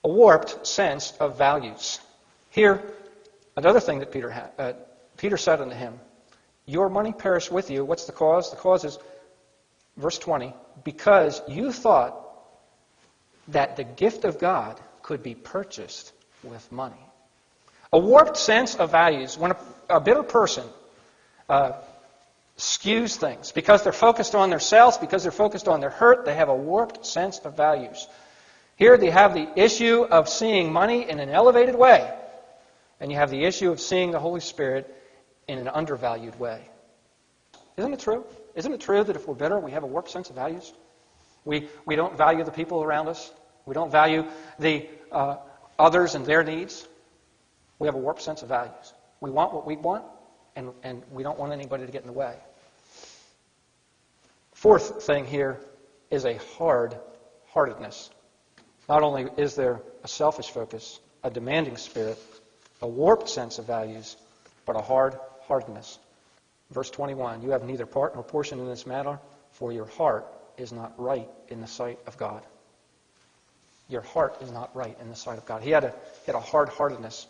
A warped sense of values. Here, another thing that Peter said unto him, your money perish with you. What's the cause? The cause is, verse 20, because you thought that the gift of God could be purchased with money. A warped sense of values. When a bitter person skews things because they're focused on themselves, because they're focused on their hurt, they have a warped sense of values. Here they have the issue of seeing money in an elevated way, and you have the issue of seeing the Holy Spirit in an undervalued way. Isn't it true? Isn't it true that if we're bitter, we have a warped sense of values? We don't value the people around us. We don't value the others and their needs. We have a warped sense of values. We want what we want, and we don't want anybody to get in the way. Fourth thing here is a hard-heartedness. Not only is there a selfish focus, a demanding spirit, a warped sense of values, but a hard-heartedness. Verse 21, you have neither part nor portion in this matter, for your heart is not right in the sight of God. Your heart is not right in the sight of God. He had a hard-heartedness.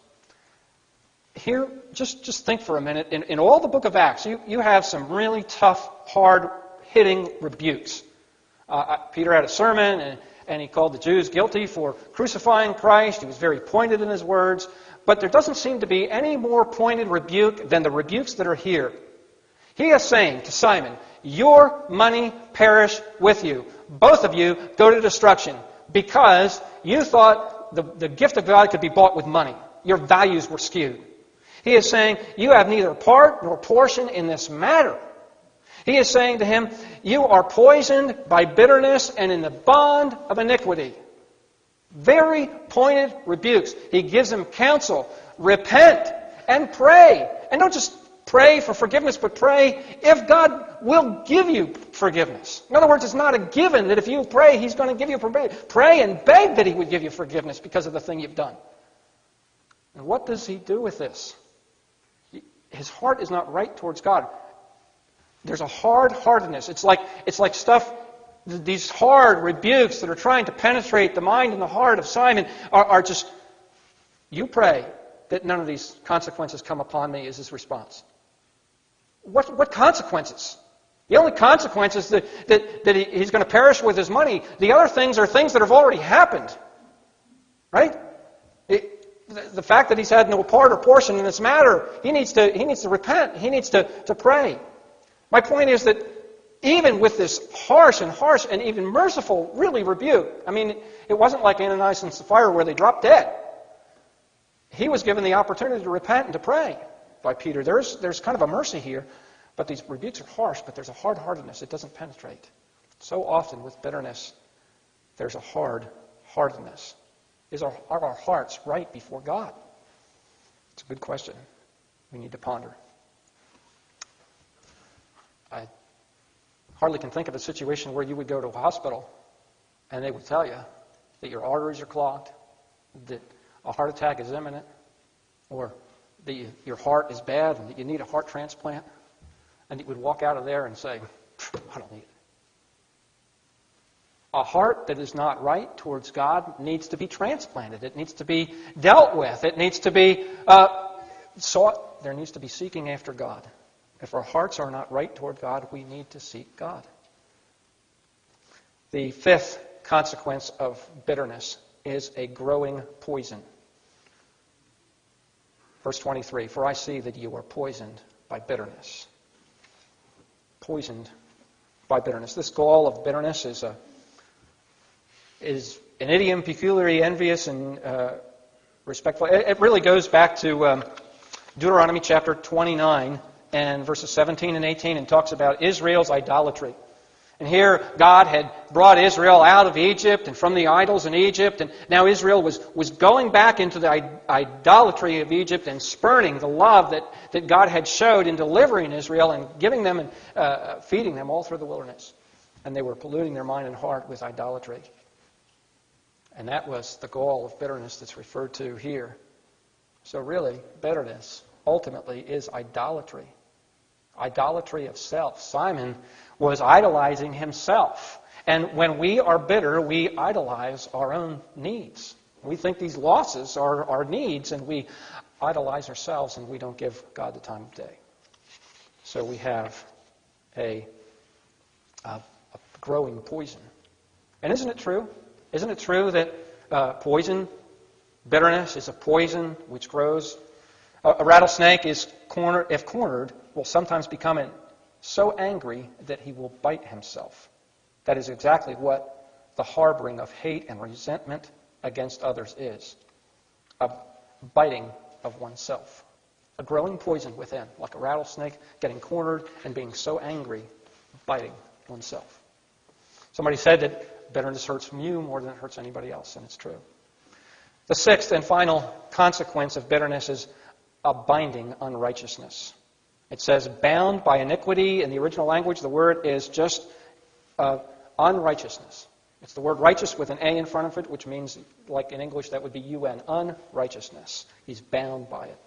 Here, just think for a minute. In all the book of Acts, you have some really tough, hard-hitting rebukes. Peter had a sermon, and he called the Jews guilty for crucifying Christ. He was very pointed in his words. But there doesn't seem to be any more pointed rebuke than the rebukes that are here. He is saying to Simon, your money perish with you. Both of you go to destruction because you thought the gift of God could be bought with money. Your values were skewed. He is saying, you have neither part nor portion in this matter. He is saying to him, you are poisoned by bitterness and in the bond of iniquity. Very pointed rebukes. He gives him counsel. Repent and pray. And don't just pray for forgiveness, but pray if God will give you forgiveness. In other words, it's not a given that if you pray, He's going to give you forgiveness. Pray and beg that He would give you forgiveness because of the thing you've done. And what does he do with this? His heart is not right towards God. There's a hard-heartedness. It's like stuff, these hard rebukes that are trying to penetrate the mind and the heart of Simon are just, you pray that none of these consequences come upon me, is his response. What consequences? The only consequences that he's going to perish with his money. The other things are things that have already happened. Right? The fact that he's had no part or portion in this matter, he needs to repent. He needs to pray. My point is that even with this harsh and even merciful, really rebuke, I mean, it wasn't like Ananias and Sapphira where they dropped dead. He was given the opportunity to repent and to pray by Peter. There's kind of a mercy here, but these rebukes are harsh, but there's a hard-heartedness. It doesn't penetrate. So often with bitterness, there's a hard-heartedness. Are our hearts right before God? It's a good question we need to ponder. I hardly can think of a situation where you would go to a hospital and they would tell you that your arteries are clogged, that a heart attack is imminent, or that your heart is bad and that you need a heart transplant, and you would walk out of there and say, I don't need it. A heart that is not right towards God needs to be transplanted. It needs to be dealt with. It needs to be sought. There needs to be seeking after God. If our hearts are not right toward God, we need to seek God. The fifth consequence of bitterness is a growing poison. Verse 23, for I see that you are poisoned by bitterness. Poisoned by bitterness. This gall of bitterness is an idiom, peculiarly envious and respectful. It really goes back to Deuteronomy chapter 29 and verses 17 and 18 and talks about Israel's idolatry. And here God had brought Israel out of Egypt and from the idols in Egypt, and now Israel was going back into the idolatry of Egypt and spurning the love that God had showed in delivering Israel and giving them and feeding them all through the wilderness. And they were polluting their mind and heart with idolatry. And that was the gall of bitterness that's referred to here. So really, bitterness ultimately is idolatry. Idolatry of self. Simon was idolizing himself. And when we are bitter, we idolize our own needs. We think these losses are our needs, and we idolize ourselves, and we don't give God the time of day. So we have a growing poison. And isn't it true? Isn't it true that poison, bitterness, is a poison which grows? A rattlesnake is if cornered, will sometimes become so angry that he will bite himself. That is exactly what the harboring of hate and resentment against others is. A biting of oneself. A growing poison within, like a rattlesnake getting cornered and being so angry, biting oneself. Somebody said that bitterness hurts you more than it hurts anybody else, and it's true. The sixth and final consequence of bitterness is a binding unrighteousness. It says, bound by iniquity. In the original language, the word is just unrighteousness. It's the word righteous with an A in front of it, which means, like in English, that would be UN, unrighteousness. He's bound by it.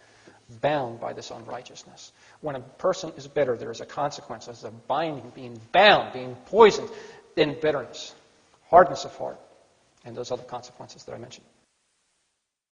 Bound by this unrighteousness. When a person is bitter, there is a consequence. There's a binding, being bound, being poisoned in bitterness, hardness of heart, and those other consequences that I mentioned.